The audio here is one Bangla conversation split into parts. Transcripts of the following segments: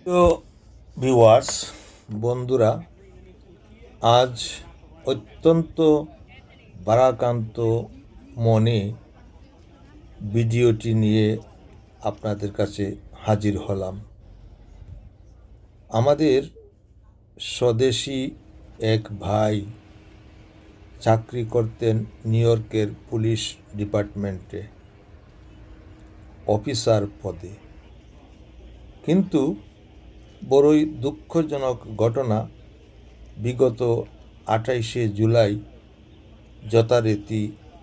তো ভিউয়ার্স, বন্ধুরা, আজ অত্যন্ত ভারাক্রান্ত মনে ভিডিওটি নিয়ে আপনাদের কাছে হাজির হলাম। আমাদের স্বদেশী এক ভাই চাকরি করতেন নিউ ইয়র্কের পুলিশ ডিপার্টমেন্টে অফিসার পদে, কিন্তু বড়ই দুঃখজনক ঘটনা, বিগত 28শে জুলাই যথারীতি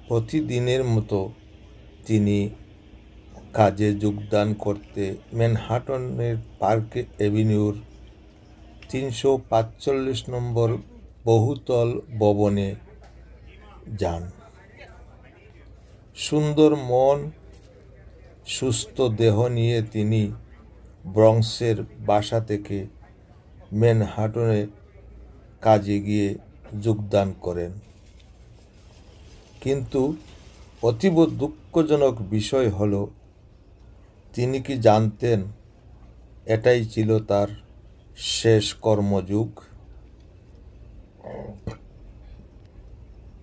প্রতিদিনের মতো তিনি কাজে যোগদান করতে ম্যানহাটনের পার্ক অ্যাভিনিউর 345 নম্বর বহুতল ভবনে যান। সুন্দর মন, সুস্থ দেহ নিয়ে তিনি ব্রঙ্কসের বাসা থেকে ম্যানহাটনে কাজে গিয়ে যোগদান করেন। কিন্তু অতীব দুঃখজনক বিষয় হলো, তিনি কি জানতেন এটাই ছিল তার শেষ কর্মযুগ?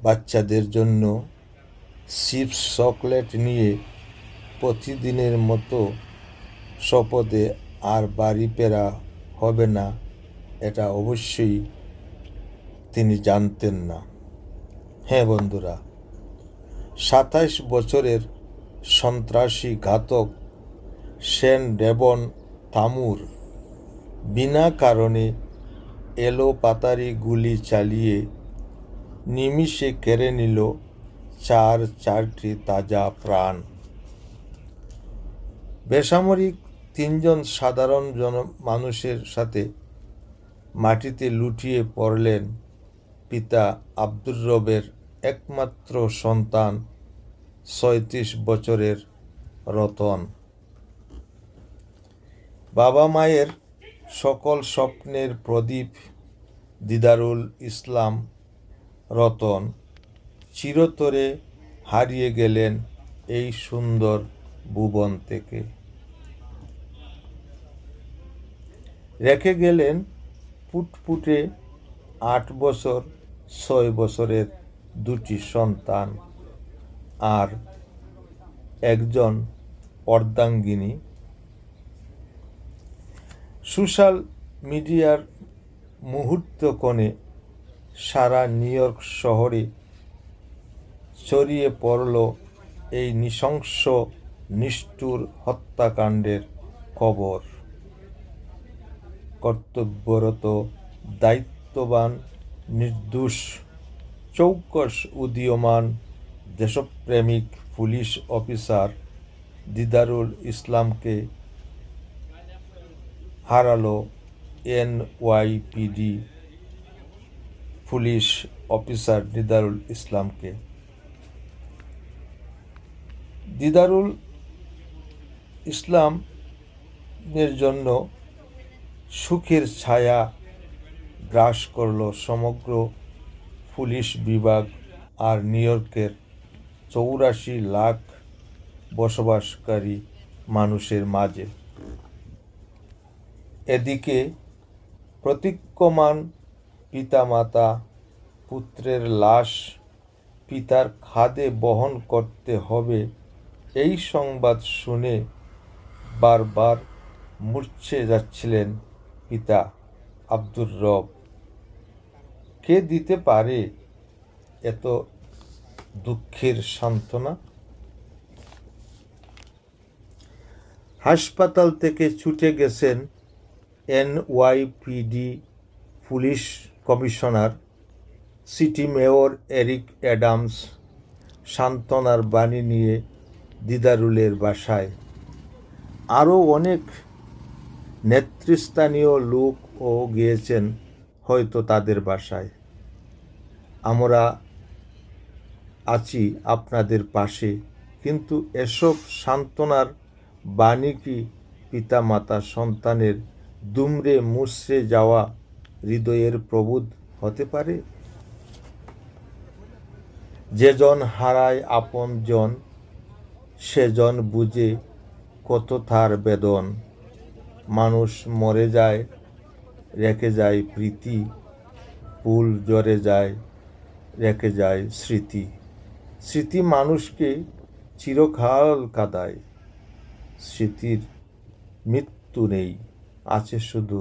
বাচ্চাদের জন্য চিপস চকলেট নিয়ে প্রতিদিনের মতো শপথে আর বাড়ি ফেরা হবে না, এটা অবশ্যই তিনি জানতেন না। হ্যাঁ বন্ধুরা, 27 বছরের সন্ত্রাসী ঘাতক শেন ডেভন তামুর বিনা কারণে এলোপাতাড়ি গুলি চালিয়ে নিমিষে কেড়ে নিল চারটি তাজা প্রাণ। বেসামরিক 3 জন সাধারণ মানুষের সাথে মাটিতে লুটিয়ে পড়লেন পিতা আব্দুর রবের একমাত্র সন্তান 36 বছরের রতন। বাবা মায়ের সকল স্বপ্নের প্রদীপ দিদারুল ইসলাম রতন চিরতরে হারিয়ে গেলেন এই সুন্দর ভুবন থেকে। রেখে গেলেন ফুটফুটে 8 বছর 6 বছরের 2টি সন্তান আর একজন অর্ধাঙ্গিনী। সোশ্যাল মিডিয়ার মুহূর্তক্ষণে সারা নিউ ইয়র্ক শহরে ছড়িয়ে পড়ল এই নৃশংস নিষ্ঠুর হত্যাকাণ্ডের খবর। কর্তব্যরত দায়িত্ববান নির্দোষ চৌকস উদীয়মান দেশপ্রেমিক পুলিশ অফিসার দিদারুল ইসলামকে হারালো এনওয়াইপিডি পুলিশ অফিসার দিদারুল ইসলামকে। দিদারুল ইসলামের জন্য সুখের ছায়া গ্রাস করল সমগ্র পুলিশ বিভাগ আর নিউ ইয়র্কের 84 লাখ বসবাসকারী মানুষের মাঝে। এদিকে প্রতীক্ষমান পিতামাতা পুত্রের লাশ পিতার খাদে বহন করতে হবে, এই সংবাদ শুনে বারবার মূর্ছে যাচ্ছিলেন পিতা আব্দুর রব। কে দিতে পারে এত দুঃখের সান্ত্বনা? হাসপাতাল থেকে ছুটে গেছেন NYPD police commissioner city mayor Eric Adams সান্ত্বনার বাণী নিয়ে দিদারুলের বাসায়। আরও অনেক নেতৃস্থানীয় লোকও গিয়েছেন হয়তো তাদের বাসায়। আমরা আছি আপনাদের পাশে, কিন্তু এসব সান্ত্বনার বাণী কি পিতামাতা সন্তানের দুমড়ে মুচড়ে যাওয়া হৃদয়ের প্রবোধ হতে পারে? যেজন হারায় আপন জন, সেজন বুঝে কত তার বেদন। মানুষ মরে যায়, রেখে যায় প্রীতি, ফুল ঝরে যায়, রেখে যায় স্মৃতি। স্মৃতি মানুষকে চিরকাল কাঁদায়। স্মৃতির মৃত্যু নেই, আছে শুধু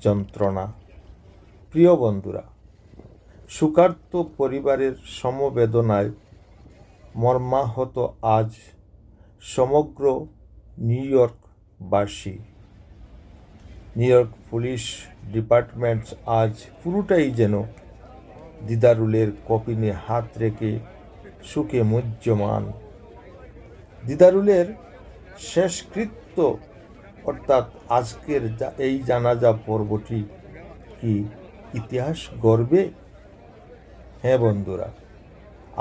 যন্ত্রণা। প্রিয় বন্ধুরা, শোকার্ত পরিবারের সমবেদনায় মর্মাহত আজ সমগ্র নিউ ইয়র্কবাসী। নিউ ইয়র্ক পুলিশ ডিপার্টমেন্ট আজ পুরোটাই যেন দিদারুলের কফিনে হাত রেখে সুখে মুহ্যমান। দিদারুলের শেষকৃত্য অর্থাৎ আজকের এই জানাজা পর্বটি কি ইতিহাস গড়বে? হ্যাঁ বন্ধুরা,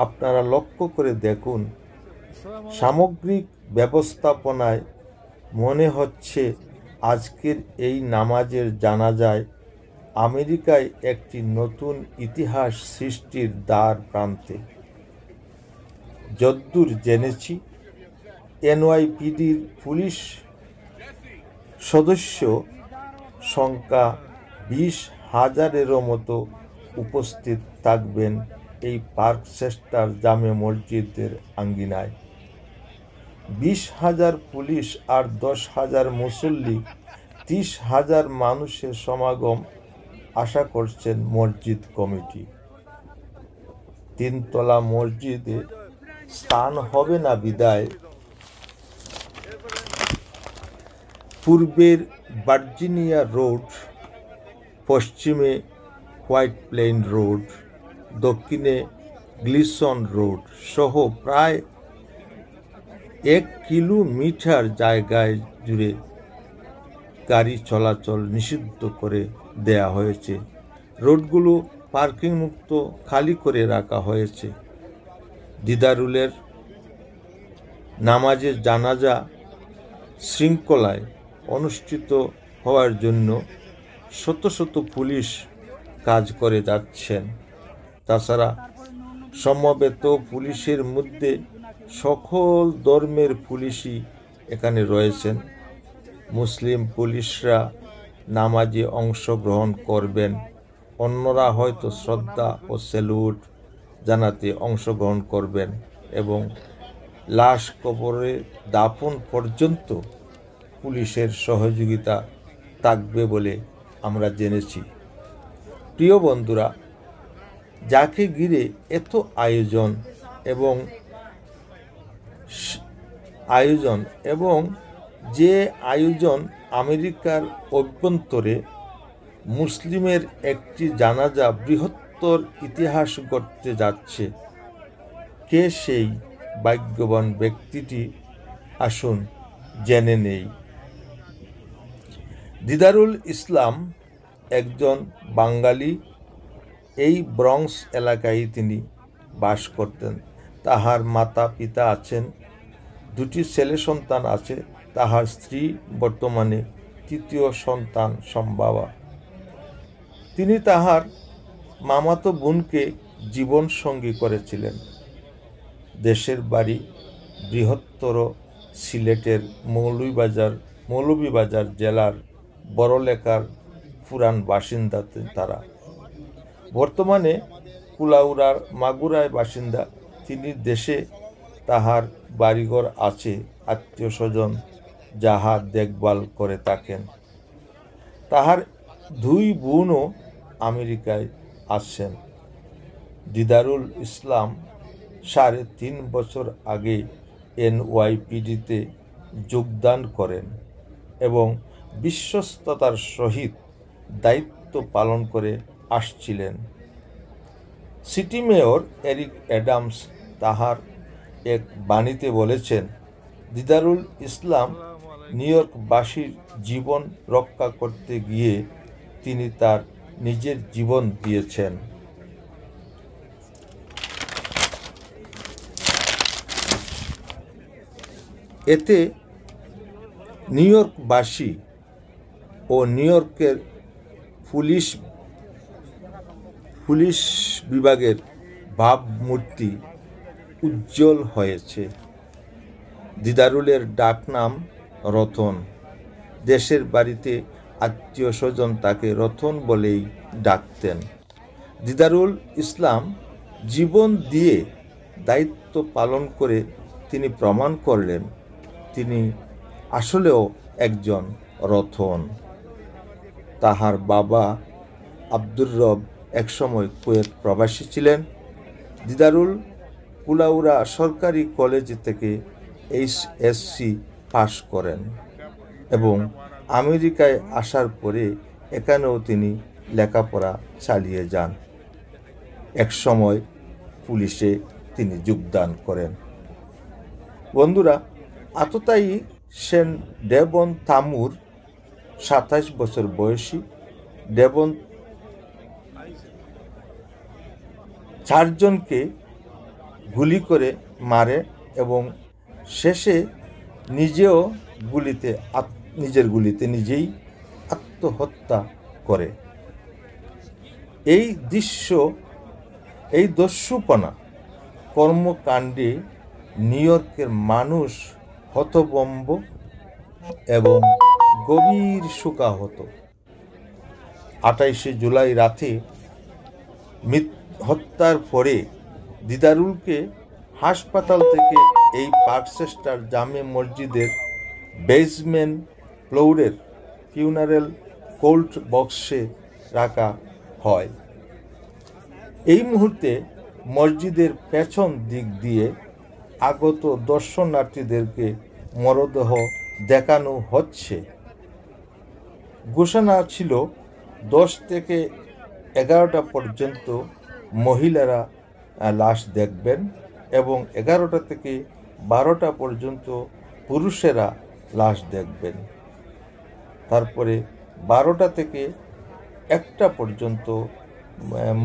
আপনারা লক্ষ্য করে দেখুন, সামগ্রিক ব্যবস্থাপনায় মনে হচ্ছে আজকের এই নামাজের জানাজায় আমেরিকায় একটি নতুন ইতিহাস সৃষ্টির দ্বার প্রান্তে। যদ্দূর জেনেছি, এনওয়াইপিডির পুলিশ সদস্য সংখ্যা 20,000-এরও মতো উপস্থিত থাকবেন এই পার্কচেস্টার জামে মসজিদের আঙ্গিনায়। 20,000 পুলিশ আর 10,000 মুসল্লি, 30,000 মানুষের সমাগম আশা করছেন মসজিদ কমিটি। 3 তলা মসজিদে স্থান হবে না বিদায় পূর্বের ভার্জিনিয়া রোড, পশ্চিমে হোয়াইট প্লেন রোড, দক্ষিণে গ্লিসন রোড সহ প্রায় 1 কিলোমিটার জায়গায় জুড়ে গাড়ি চলাচল নিষিদ্ধ করে দেয়া হয়েছে। রোডগুলো পার্কিং মুক্ত খালি করে রাখা হয়েছে। দিদারুলের নামাজের জানাজা শৃঙ্খলায় অনুষ্ঠিত হওয়ার জন্য শত শত পুলিশ কাজ করে যাচ্ছেন। তাছাড়া সমবেত পুলিশের মধ্যে সকল ধর্মের পুলিশই এখানে রয়েছেন। মুসলিম পুলিশরা নামাজে অংশগ্রহণ করবেন, অন্যরা হয়তো শ্রদ্ধা ও স্যালুট জানাতে অংশগ্রহণ করবেন এবং লাশ কবরে দাফন পর্যন্ত পুলিশের সহযোগিতা থাকবে বলে আমরা জেনেছি। প্রিয় বন্ধুরা, যাকে ঘিরে এত আয়োজন এবং যে আয়োজন আমেরিকার অভ্যন্তরে মুসলিমের একটি জানাজা বৃহত্তর ইতিহাস গড়তে যাচ্ছে, কে সেই ভাগ্যবান ব্যক্তিটি আসুন জেনে নেই। দিদারুল ইসলাম একজন বাঙালি। এই ব্রঙ্কস এলাকায় তিনি বাস করতেন। তাহার মাতা পিতা আছেন, 2টি ছেলে সন্তান আছে। তাহার স্ত্রী বর্তমানে 3য় সন্তান সম্ভবা। তিনি তাহার মামাতো বোনকে জীবন সঙ্গী করেছিলেন। দেশের বাড়ি বৃহত্তর সিলেটের মৌলভীবাজার জেলার বড়লেখার পুরান বাসিন্দা তারা। বর্তমানে কুলাউড়ার মাগুরায় বাসিন্দা তিনি। দেশে তাহার বাড়িঘর আছে, আত্মীয় স্বজন যাহা দেখভাল করে থাকেন। তাহার 2 বোনও আমেরিকায় আছেন। দিদারুল ইসলাম 3.5 বছর আগে এনওয়াইপিডিতে যোগদান করেন এবং বিশ্বস্ততার সহিত দায়িত্ব পালন করে আসছিলেন। সিটি মেয়র এরিক অ্যাডামস তাহার এক বাণীতে বলেছেন, দিদারুল ইসলাম নিউ ইয়র্কবাসীর জীবন রক্ষা করতে গিয়ে তিনি তার নিজের জীবন দিয়েছেন। এতে নিউ ইয়র্কবাসী ও নিউ ইয়র্কের পুলিশ বিভাগের ভাবমূর্তি উজ্জ্বল হয়েছে। দিদারুলের ডাকনাম রতন। দেশের বাড়িতে আত্মীয় স্বজন তাকে রতন বলেই ডাকতেন। দিদারুল ইসলাম জীবন দিয়ে দায়িত্ব পালন করে তিনি প্রমাণ করলেন তিনি আসলেও একজন রতন। তাহার বাবা আব্দুর রব একসময় কুয়েত প্রবাসী ছিলেন। দিদারুল কুলাউড়া সরকারি কলেজ থেকে HSC পাশ করেন এবং আমেরিকায় আসার পরে এখানেও তিনি লেখাপড়া চালিয়ে যান। একসময় পুলিশে তিনি যোগদান করেন। বন্ধুরা, আততায়ী সেন ডেবন তামুর 27 বছর বয়সী। ডেবন 4 জনকে গুলি করে মারে এবং শেষে নিজেও নিজের গুলিতে নিজেই আত্মহত্যা করে। এই দস্যুপনা কর্মকাণ্ডে নিউ ইয়র্কের মানুষ হতভম্ব এবং গভীর শোকাহত। 28 জুলাই রাতে হত্যার পরে দিদারুলকে হাসপাতাল থেকে এই পার্কচেস্টার জামে মসজিদের বেসমেন্ট ফ্লোরের ফিউনারেল কোল্ড বক্সে রাখা হয়। এই মুহূর্তে মসজিদের পেছন দিক দিয়ে আগত দর্শনার্থীদেরকে মরদেহ দেখানো হচ্ছে। ঘোষণা ছিল 10 থেকে 11টা পর্যন্ত মহিলারা লাশ দেখবেন এবং 11টা থেকে 12টা পর্যন্ত পুরুষেরা লাশ দেখবেন। তারপরে 12টা থেকে 1টা পর্যন্ত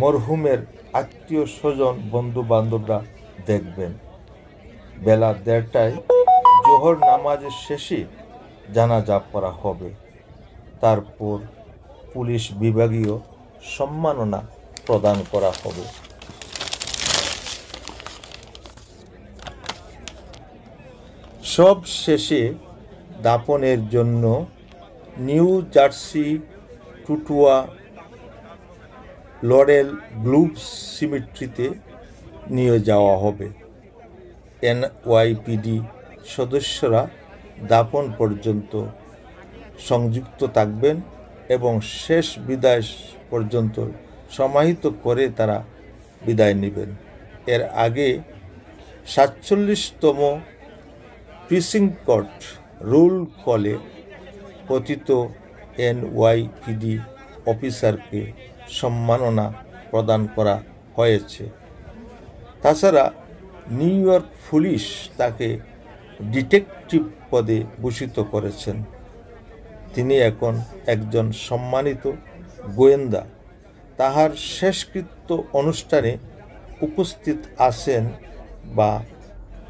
মরহুমের আত্মীয় স্বজন বন্ধু বান্ধবরা দেখবেন। বেলা 1:30টায় জোহর নামাজের শেষে জানাজা পড়া হবে। তারপর পুলিশ বিভাগীয় সম্মাননা প্রদান করা হবে। সব শেষে দাফনের জন্য নিউ জার্সি টুটুয়া লরেল গ্রুভ সিমেট্রিতে নিয়ে যাওয়া হবে। NYPD সদস্যরা দাফন পর্যন্ত সংযুক্ত থাকবেন এবং শেষ বিদায় পর্যন্ত সমাহিত করে তারা বিদায় নেবেন। এর আগে 47তম প্রিসিংক্ট কোর্ট রোল কলে পতিত NYPD অফিসারকে সম্মাননা প্রদান করা হয়েছে। তাছাড়া নিউ ইয়র্ক পুলিশ তাকে ডিটেকটিভ পদে ভূষিত করেছেন। তিনি এখন একজন সম্মানিত গোয়েন্দা। তাহার শেষকৃত্য অনুষ্ঠানে উপস্থিত আছেন বা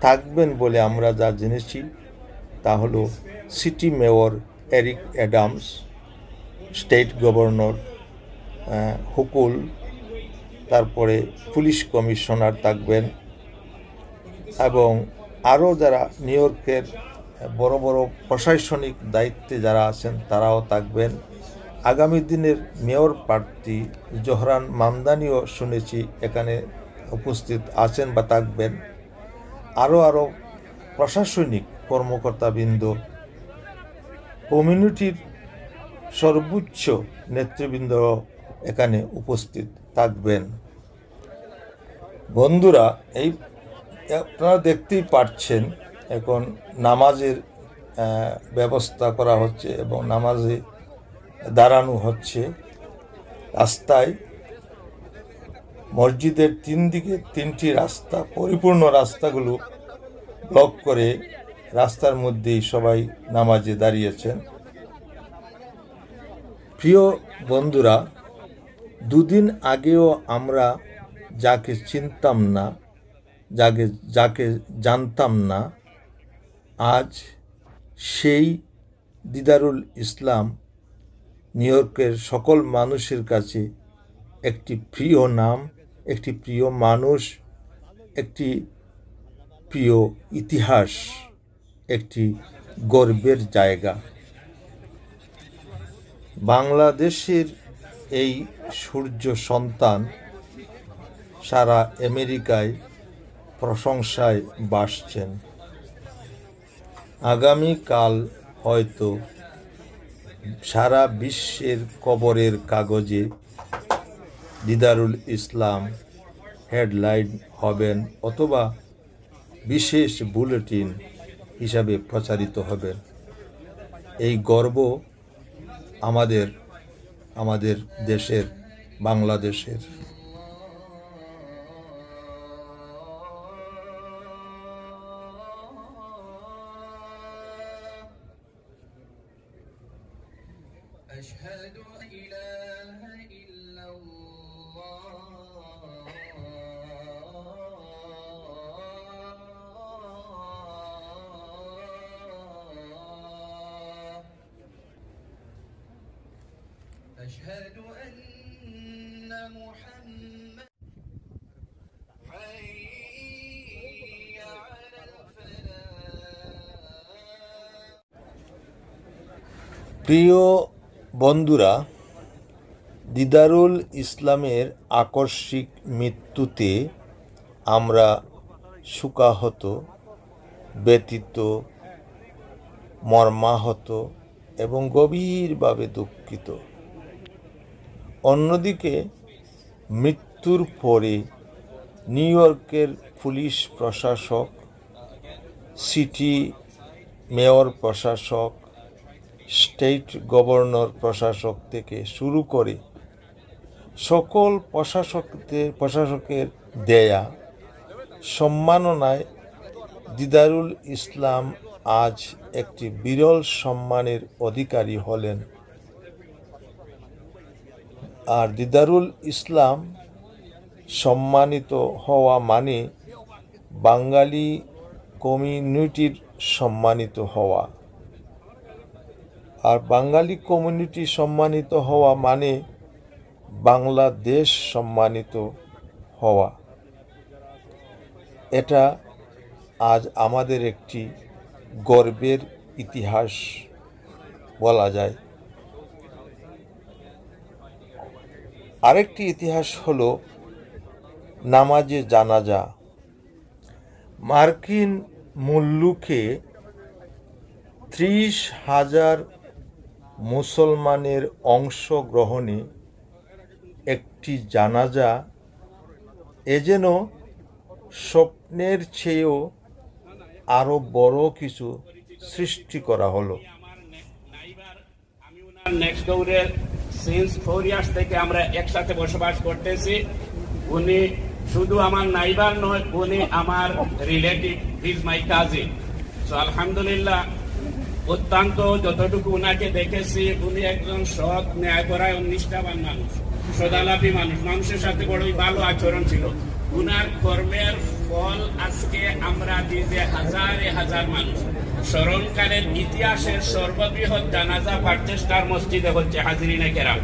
থাকবেন বলে আমরা যা জেনেছি তা হলো city mayor Eric Adams, state governor Hochul, তারপরে পুলিশ কমিশনার থাকবেন এবং আরও যারা নিউ ইয়র্কের বড় বড় প্রশাসনিক দায়িত্বে যারা আছেন তারাও থাকবেন। আগামী দিনের মেয়র প্রার্থী জোহরান মামদানিও শুনেছি এখানে উপস্থিত আছেন বা থাকবেন। আরও প্রশাসনিক কর্মকর্তাবৃন্দ, কমিউনিটির সর্বোচ্চ নেতৃবৃন্দ এখানে উপস্থিত থাকবেন। বন্ধুরা, আপনারা দেখতেই পাচ্ছেন এখন নামাজের ব্যবস্থা করা হচ্ছে এবং নামাজে দাঁড়ানো হচ্ছে। রাস্তায় মসজিদের 3 দিকে 3টি রাস্তা, পরিপূর্ণ রাস্তাগুলো ব্লক করে রাস্তার মধ্যেই সবাই নামাজে দাঁড়িয়েছেন। প্রিয় বন্ধুরা, 2 দিন আগেও আমরা যাকে চিনতাম না, যাকে জানতাম না, আজ সেই দিদারুল ইসলাম নিউ ইয়র্কের সকল মানুষের কাছে একটি প্রিয় নাম, একটি প্রিয় মানুষ, একটি প্রিয় ইতিহাস, একটি গর্বের জায়গা। বাংলাদেশের এই সূর্য সন্তান সারা আমেরিকায় প্রশংসায় ভাসছেন। আগামীকাল হয়তো সারা বিশ্বের খবরের কাগজে দিদারুল ইসলাম হেডলাইন হবেন অথবা বিশেষ বুলেটিন হিসাবে প্রচারিত হবেন। এই গর্ব আমাদের দেশের, বাংলাদেশের। أشهد أن لا إله إلا الله أشهد أن محمد حي على الفلاح। প্রিয় বন্ধুরা, দিদারুল ইসলামের আকস্মিক মৃত্যুতে আমরা শোকাহত, ব্যথিত, মর্মাহত এবং গভীরভাবে দুঃখিত। অন্যদিকে মৃত্যুর পরে নিউ ইয়র্কের পুলিশ প্রশাসক, সিটি মেয়র প্রশাসক, স্টেট গভর্নর প্রশাসক থেকে শুরু করে সকল প্রশাসকের দেয়া সম্মাননায় দিদারুল ইসলাম আজ একটি বিরল সম্মানের অধিকারী হলেন। আর দিদারুল ইসলাম সম্মানিত হওয়া মানে বাঙালি কমিউনিটির সম্মানিত হওয়া, আর বাঙালি কমিউনিটি সম্মানিত হওয়া মানে বাংলাদেশ সম্মানিত হওয়া। এটা আজ আমাদের একটি গর্বের ইতিহাস বলা যায়। আরেকটি ইতিহাস হলো নামাজে জানাজা। মার্কিন মুল্লুকে 30,000 মুসলমানের অংশগ্রহণে একটি জানাজা যেন স্বপ্নের চেয়েও আরো বড় কিছু সৃষ্টি করা হলো। আমি ওনার নেক্সট ডোরের সিন্স 4 ইয়ার্স থেকে আমরা একসাথে বসবাস করতেছি। উনি শুধু আমার নাইবার নয়, উনি আমার relative, is my cousin. So আলহামদুলিল্লাহ, অত্যন্ত যতটুকু উনাকে দেখেছি, উনি একজন সৎ, ন্যায়পরায়ণ, নিষ্ঠাবান মানুষ, সদালাপী মানুষ, মানুষের সাথে বড়ই ভালো আচরণ ছিল। উনার কর্মের ফল আজকে আমরা দিতে হাজারে হাজার মানুষ। স্মরণকালের ইতিহাসের সর্ববৃহৎ জানাজা পারচেস্টার মসজিদে হচ্ছে হাজিরিনে কেরাম।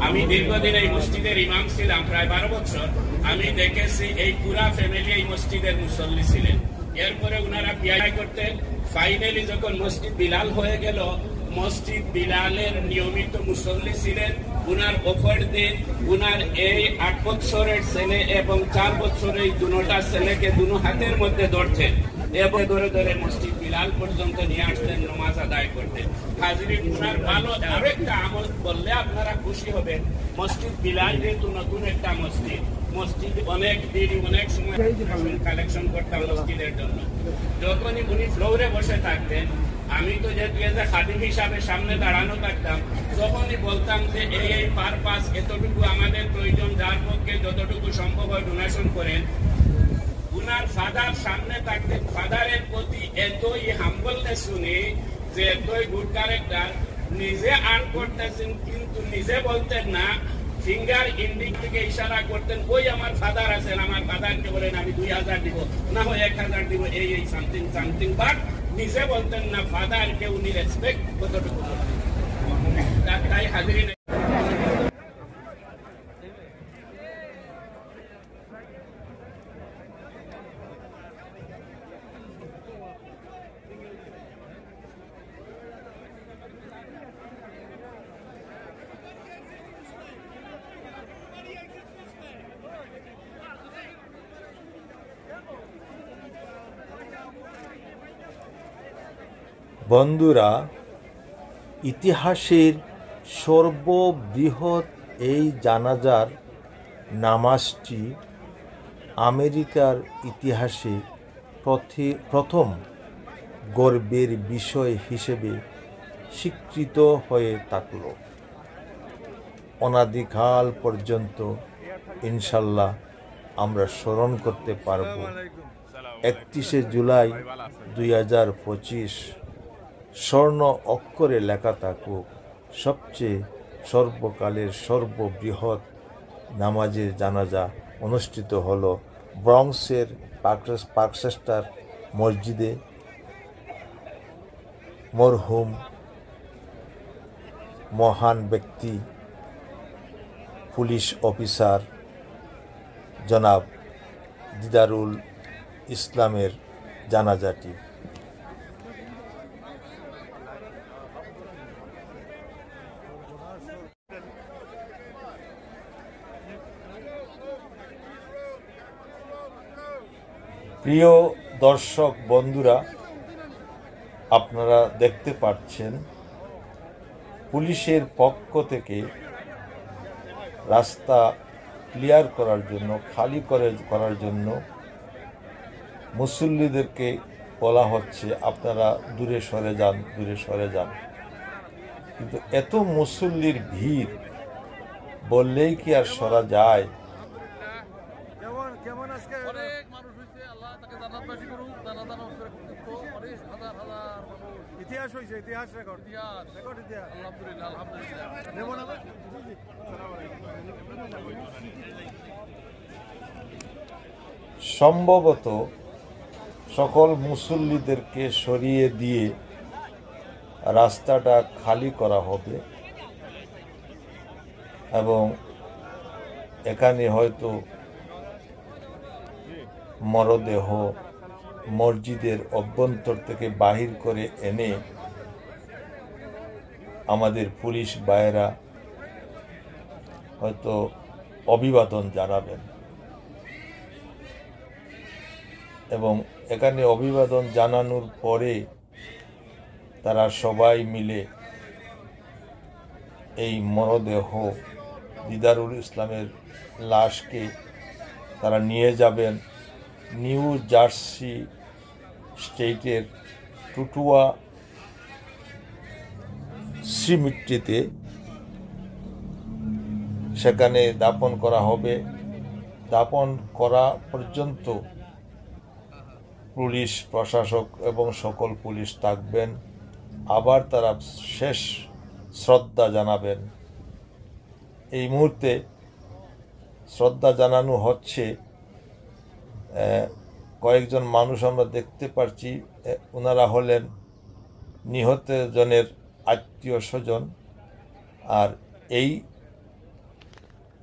আমি দীর্ঘদিন এই মসজিদের ইমাম ছিলাম, প্রায় 12 বছর। আমি দেখেছি এই পুরা ফ্যামিলি এই মসজিদের মুসল্লি ছিলেন। এরপরে উনারা বিয়ে করতেন। ফাইনালি যখন মসজিদ বিলাল হয়ে গেল, মসজিদ বিলালের নিয়মিত মুসল্লি ছিলেন। উনার অপর দিন উনার এই 8 বছরের ছেলে এবং 4 বছরের এই দুটা ছেলেকে দুনো হাতের মধ্যে ধরতেন এবং ধরে ধরে মসজিদ বিলাল পর্যন্ত নিয়ে আসতেন নামাজ আদায় করতেন। হাজিরিন, উনার ভালো আরেকটা আমল বললে আপনারা খুশি হবেন। মসজিদ বিলাল যেহেতু নতুন একটা মসজিদ, মসজিদ অনেক দেরি, অনেক সময় কালেকশন করতাম মসজিদের জন্য। যখনই উনি ফ্লোরে বসে থাকতেন, আমি তো যেহেতু এজ এ খাদিম হিসাবে সামনে দাঁড়ানো থাকতাম, তখনই বলতাম যে এই পারপাস, এতটুকু আমাদের প্রয়োজন, যার পক্ষে যতটুকু সম্ভব হয় ডোনেশন করেন। উনার ফাদার সামনে থাকতেন। ফাদারের প্রতি এতই হাম্বলনেস শুনি, যে এতই গুড ক্যারেক্টার, নিজে আর্ন করতেছেন কিন্তু নিজে বলতেন না, ফিঙ্গার ইন্ডিক থেকে ইশারা করতেন, ওই আমার ফাদার আছেন, আমার ফাদারকে বলেন আমি 2000 দিব, না হয় 1000 দিব, এই সামথিং সামথিং, বাট নিজে বলতেন না ফাদারকে উনি রেসপেক্ট কতটুকু। তাই হাজিরিন, বন্ধুরা, ইতিহাসের সর্ববৃহৎ এই জানাজার নামাজটি আমেরিকার ইতিহাসে প্রথম গর্বের বিষয় হিসেবে স্বীকৃত হয়ে থাকল। অনাদিকাল পর্যন্ত ইনশাল্লাহ আমরা স্মরণ করতে পারব 31শে জুলাই 2025 স্বর্ণ অক্ষরে লেখা থাকুক সবচেয়ে সর্বকালের সর্ববৃহৎ নামাজের জানাজা অনুষ্ঠিত হলো ব্রঙ্কসের পার্কচেস্টার মসজিদে। মরহুম মহান ব্যক্তি পুলিশ অফিসার জনাব দিদারুল ইসলামের জানাজাটি। প্রিয় দর্শক বন্ধুরা, আপনারা দেখতে পাচ্ছেন পুলিশের পক্ষ থেকে রাস্তা ক্লিয়ার করার জন্য, খালি করার জন্য মুসল্লিদেরকে বলা হচ্ছে আপনারা দূরে সরে যান, দূরে সরে যান। কিন্তু এত মুসল্লির ভিড়, বললেই কি আর সরা যায়? অনেক মানুষ হয়েছে, আল্লাহ তাকে জান্নাতবাসী করুক। দানা দানা অনেক হাজার হাজার মানুষ, ইতিহাস হয়েছে, ইতিহাস রেকর্ড, ইতিহাস। আলহামদুলিল্লাহ, আলহামদুলিল্লাহ। সম্ভবত সকল মুসল্লিদেরকে সরিয়ে দিয়ে রাস্তাটা খালি করা হবে এবং এখানে হয়তো মরদেহ মসজিদের অভ্যন্তর থেকে বাহির করে এনে আমাদের পুলিশ ভাইয়েরা হয়তো অভিবাদন জানাবেন এবং এখানে অভিবাদন জানানোর পরে তারা সবাই মিলে এই মরদেহ দিদারুল ইসলামের লাশকে তারা নিয়ে যাবেন নিউ জার্সি স্টেটের টুটুয়া সিমেট্রিতে। সেখানে দাপন করা হবে। দাপন করা পর্যন্ত পুলিশ প্রশাসক এবং সকল পুলিশ থাকবেন। আবার তারা শেষ শ্রদ্ধা জানাবেন। এই মুহূর্তে শ্রদ্ধা জানানো হচ্ছে। কয়েকজন মানুষ আমরা দেখতে পাচ্ছি, ওনারা হলেন নিহত জনের আত্মীয় স্বজন। আর এই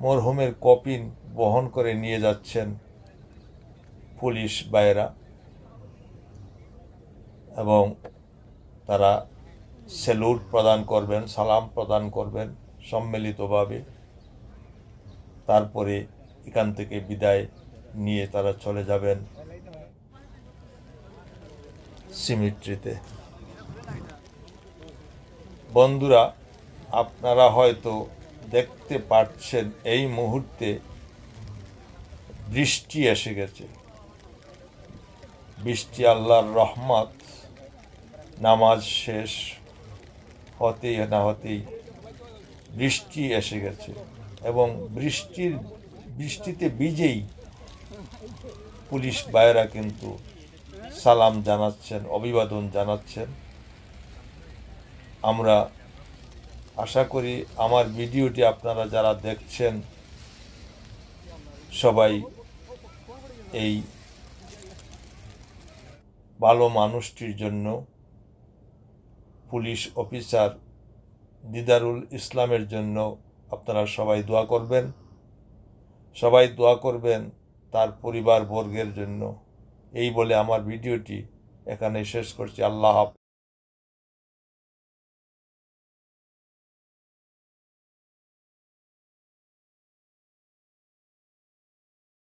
মরহুমের কফিন বহন করে নিয়ে যাচ্ছেন পুলিশ ভাইয়েরা এবং তারা স্যালুট প্রদান করবেন, সালাম প্রদান করবেন সম্মিলিতভাবে। তারপরে এখান থেকে বিদায় নিয়ে তারা চলে যাবেন সিমেট্রিতে। বন্ধুরা, আপনারা হয়তো দেখতে পাচ্ছেন এই মুহূর্তে বৃষ্টি এসে গেছে। বৃষ্টি আল্লাহর রহমত। নামাজ শেষ হতেই না হতেই বৃষ্টি এসে গেছে এবং বৃষ্টিতে ভিজেই পুলিশ ভাইয়েরা কিন্তু সালাম জানাচ্ছেন, অভিবাদন জানাচ্ছেন। আমরা আশা করি আমার ভিডিওটি আপনারা যারা দেখছেন সবাই এই ভালো মানুষটির জন্য, পুলিশ অফিসার দিদারুল ইসলামের জন্য আপনারা সবাই দোয়া করবেন। সবাই দোয়া করবেন তার পরিবারবর্গের জন্য। এই বলে আমার ভিডিওটি এখানে শেষ করছি। আল্লাহ হাফেজ।